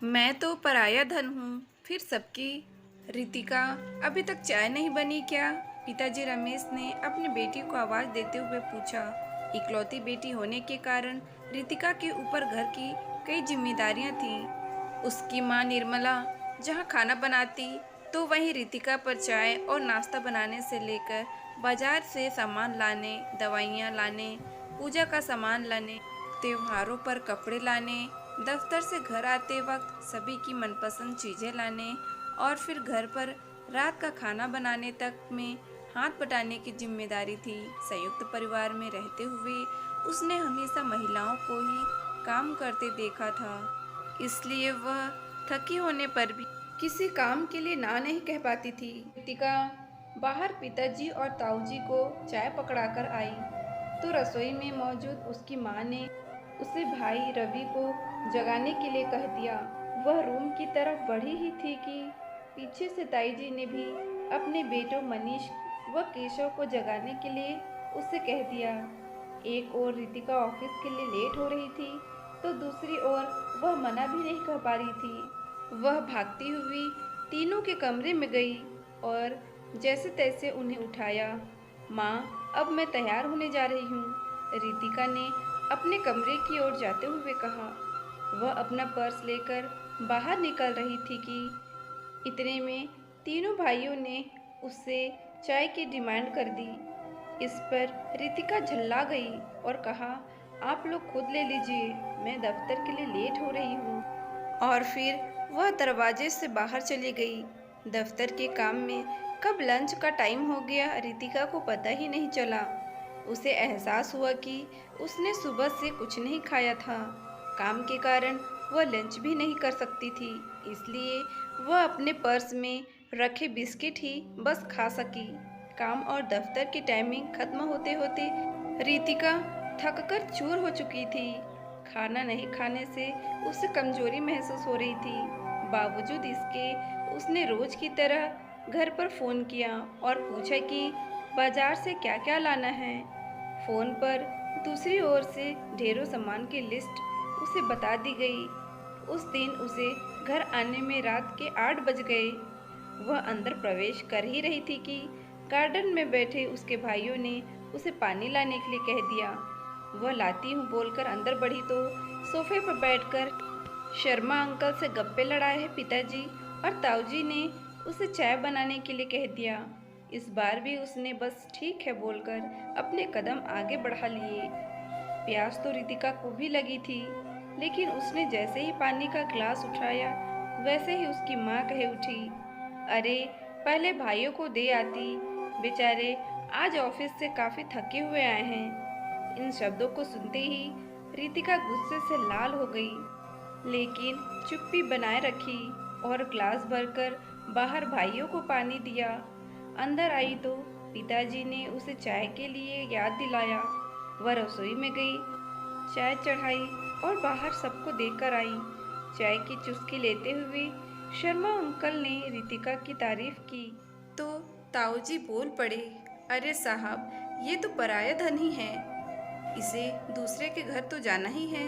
मैं तो पराया धन हूँ, फिर सबकी। रितिका, अभी तक चाय नहीं बनी क्या? पिताजी रमेश ने अपनी बेटी को आवाज देते हुए पूछा। इकलौती बेटी होने के कारण रितिका के ऊपर घर की कई जिम्मेदारियां थीं। उसकी माँ निर्मला जहाँ खाना बनाती, तो वहीं रितिका पर चाय और नाश्ता बनाने से लेकर बाजार से सामान लाने, दवाइयाँ लाने, पूजा का सामान लाने, त्योहारों पर कपड़े लाने, दफ्तर से घर आते वक्त सभी की मनपसंद चीज़ें लाने और फिर घर पर रात का खाना बनाने तक में हाथ बटाने की जिम्मेदारी थी। संयुक्त परिवार में रहते हुए उसने हमेशा महिलाओं को ही काम करते देखा था, इसलिए वह थकी होने पर भी किसी काम के लिए ना नहीं कह पाती थी। रितिका बाहर पिताजी और ताऊजी को चाय पकड़ाकर आई, तो रसोई में मौजूद उसकी माँ ने उसे भाई रवि को जगाने के लिए कह दिया। वह रूम की तरफ बढ़ी ही थी कि पीछे से ताई जी ने भी अपने बेटों मनीष व केशव को जगाने के लिए उससे कह दिया। एक ओर रितिका ऑफिस के लिए लेट हो रही थी, तो दूसरी ओर वह मना भी नहीं कर पा रही थी। वह भागती हुई तीनों के कमरे में गई और जैसे तैसे उन्हें उठाया। माँ, अब मैं तैयार होने जा रही हूँ, रितिका ने अपने कमरे की ओर जाते हुए कहा। वह अपना पर्स लेकर बाहर निकल रही थी कि इतने में तीनों भाइयों ने उससे चाय की डिमांड कर दी। इस पर रितिका झल्ला गई और कहा, आप लोग खुद ले लीजिए, मैं दफ्तर के लिए लेट हो रही हूँ। और फिर वह दरवाजे से बाहर चली गई। दफ्तर के काम में कब लंच का टाइम हो गया रितिका को पता ही नहीं चला। उसे एहसास हुआ कि उसने सुबह से कुछ नहीं खाया था। काम के कारण वह लंच भी नहीं कर सकती थी, इसलिए वह अपने पर्स में रखे बिस्किट ही बस खा सकी। काम और दफ्तर की टाइमिंग खत्म होते होते रितिका थककर चूर हो चुकी थी। खाना नहीं खाने से उसे कमजोरी महसूस हो रही थी। बावजूद इसके उसने रोज की तरह घर पर फोन किया और पूछा कि बाजार से क्या क्या लाना है। फोन पर दूसरी ओर से ढेरों सामान की लिस्ट उसे बता दी गई। उस दिन उसे घर आने में रात के 8 बज गए। वह अंदर प्रवेश कर ही रही थी कि गार्डन में बैठे उसके भाइयों ने उसे पानी लाने के लिए कह दिया। वह लाती हूँ बोलकर अंदर बढ़ी तो सोफे पर बैठकर शर्मा अंकल से गप्पे लड़ाए पिताजी और ताऊजी ने उसे चाय बनाने के लिए कह दिया। इस बार भी उसने बस ठीक है बोलकर अपने कदम आगे बढ़ा लिए। प्यास तो रितिका को भी लगी थी, लेकिन उसने जैसे ही पानी का ग्लास उठाया वैसे ही उसकी माँ कह उठी, अरे पहले भाइयों को दे आती, बेचारे आज ऑफिस से काफी थके हुए आए हैं। इन शब्दों को सुनते ही रितिका गुस्से से लाल हो गई, लेकिन चुप्पी बनाए रखी और ग्लास भरकर बाहर भाइयों को पानी दिया। अंदर आई तो पिताजी ने उसे चाय के लिए याद दिलाया। वह रसोई में गई, चाय चढ़ाई और बाहर सबको देकर आई। चाय की चुस्की लेते हुए शर्मा अंकल ने रितिका की तारीफ की, तो ताऊजी बोल पड़े, अरे साहब, ये तो पराया धन ही है, इसे दूसरे के घर तो जाना ही है।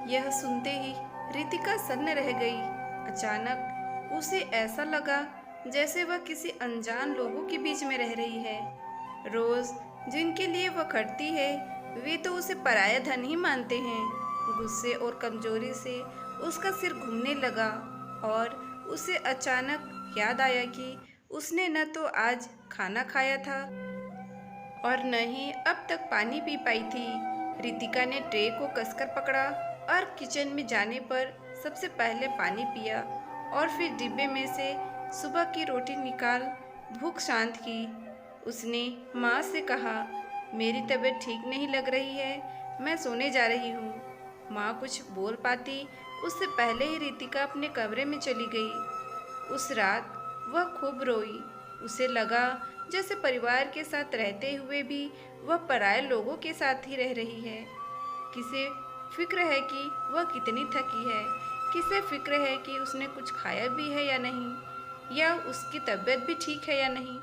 यह सुनते ही रितिका सन्न रह गई। अचानक उसे ऐसा लगा जैसे वह किसी अनजान लोगों के बीच में रह रही है। रोज जिनके लिए वह खटती है वे तो उसे पराया धन ही मानते हैं। गुस्से और कमजोरी से उसका सिर घूमने लगा और उसे अचानक याद आया कि उसने न तो आज खाना खाया था और न ही अब तक पानी पी पाई थी। रितिका ने ट्रे को कसकर पकड़ा और किचन में जाने पर सबसे पहले पानी पिया और फिर डिब्बे में से सुबह की रोटी निकाल भूख शांत की। उसने माँ से कहा, मेरी तबीयत ठीक नहीं लग रही है, मैं सोने जा रही हूँ। माँ कुछ बोल पाती उससे पहले ही रितिका अपने कमरे में चली गई। उस रात वह खूब रोई। उसे लगा जैसे परिवार के साथ रहते हुए भी वह पराये लोगों के साथ ही रह रही है। किसे फिक्र है कि वह कितनी थकी है, किसे फिक्र है कि उसने कुछ खाया भी है या नहीं, या उसकी तबीयत भी ठीक है या नहीं,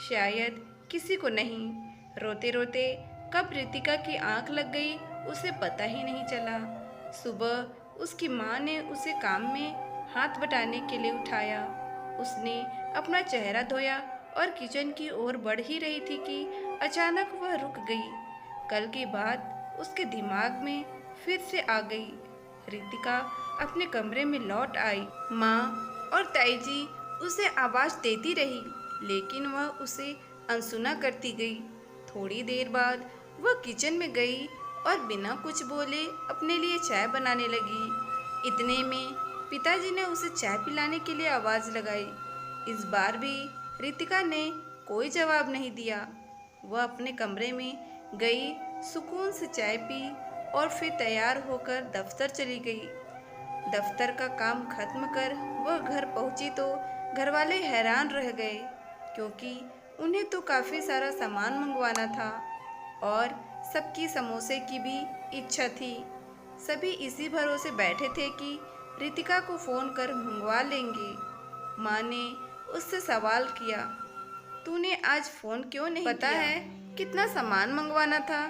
शायद किसी को नहीं। रोते रोते कब रितिका की आंख लग गई उसे पता ही नहीं चला। सुबह उसकी माँ ने उसे काम में हाथ बटाने के लिए उठाया। उसने अपना चेहरा धोया और किचन की ओर बढ़ ही रही थी कि अचानक वह रुक गई। कल की बात उसके दिमाग में फिर से आ गई। रितिका अपने कमरे में लौट आई। माँ और ताई जी उसे आवाज देती रही, लेकिन वह उसे अनसुना करती गई। थोड़ी देर बाद वह किचन में गई और बिना कुछ बोले अपने लिए चाय बनाने लगी। इतने में पिताजी ने उसे चाय पिलाने के लिए आवाज लगाई। इस बार भी रितिका ने कोई जवाब नहीं दिया। वह अपने कमरे में गई, सुकून से चाय पी और फिर तैयार होकर दफ्तर चली गई। दफ्तर का काम खत्म कर वह घर पहुंची तो घरवाले हैरान रह गए, क्योंकि उन्हें तो काफ़ी सारा सामान मंगवाना था और सबकी समोसे की भी इच्छा थी। सभी इसी भरोसे बैठे थे कि रितिका को फ़ोन कर मंगवा लेंगे। माँ ने उससे सवाल किया, तूने आज फ़ोन क्यों नहीं किया? पता है कितना सामान मंगवाना था।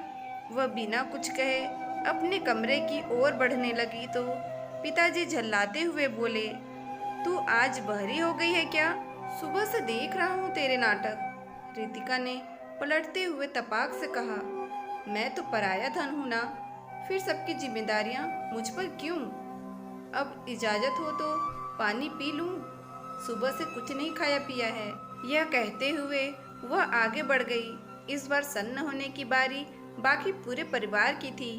वह बिना कुछ कहे अपने कमरे की ओर बढ़ने लगी तो पिताजी झल्लाते हुए बोले, तू आज बहरी हो गई है क्या? सुबह से देख रहा हूँ तेरे नाटक। रितिका ने पलटते हुए तपाक से कहा, मैं तो पराया धन हूँ ना, फिर सबकी जिम्मेदारियाँ मुझ पर क्यों? अब इजाज़त हो तो पानी पी लूँ, सुबह से कुछ नहीं खाया पिया है। यह कहते हुए वह आगे बढ़ गई। इस बार सन्न होने की बारी बाकी पूरे परिवार की थी।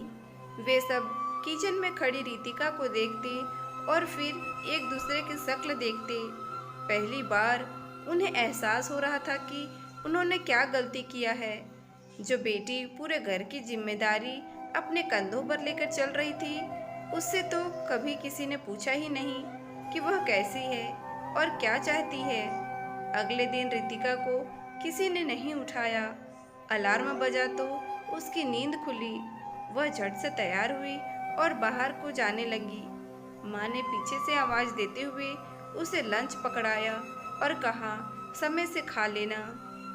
वे सब किचन में खड़ी रितिका को देखते और फिर एक दूसरे की शक्ल देखते। पहली बार उन्हें एहसास हो रहा था कि उन्होंने क्या गलती किया है। जो बेटी पूरे घर की जिम्मेदारी अपने कंधों पर लेकर चल रही थी, उससे तो कभी किसी ने पूछा ही नहीं कि वह कैसी है और क्या चाहती है। अगले दिन रितिका को किसी ने नहीं उठाया। अलार्म बजा तो उसकी नींद खुली। वह झट से तैयार हुई और बाहर को जाने लगी। माँ ने पीछे से आवाज़ देते हुए उसे लंच पकड़ाया और कहा, समय से खा लेना,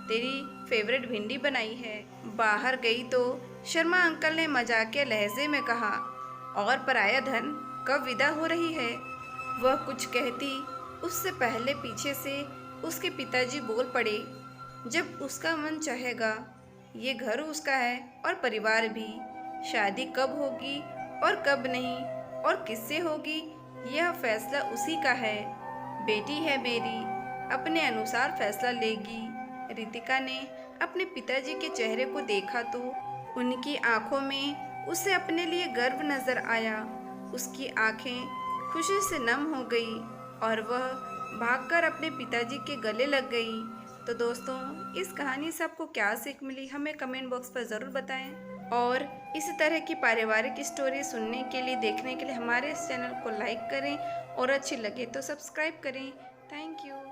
तेरी फेवरेट भिंडी बनाई है। बाहर गई तो शर्मा अंकल ने मजाकिया लहजे में कहा, और पराया धन कब विदा हो रही है? वह कुछ कहती उससे पहले पीछे से उसके पिताजी बोल पड़े, जब उसका मन चाहेगा। ये घर उसका है और परिवार भी। शादी कब होगी और कब नहीं और किससे होगी, यह फैसला उसी का है। बेटी है मेरी, अपने अनुसार फैसला लेगी। रितिका ने अपने पिताजी के चेहरे को देखा तो उनकी आंखों में उसे अपने लिए गर्व नजर आया। उसकी आंखें खुशी से नम हो गई और वह भागकर अपने पिताजी के गले लग गई। तो दोस्तों, इस कहानी से आपको क्या सीख मिली हमें कमेंट बॉक्स पर ज़रूर बताएं। और इसी तरह की पारिवारिक स्टोरी सुनने के लिए, देखने के लिए हमारे इस चैनल को लाइक करें और अच्छी लगे तो सब्सक्राइब करें। Thank you.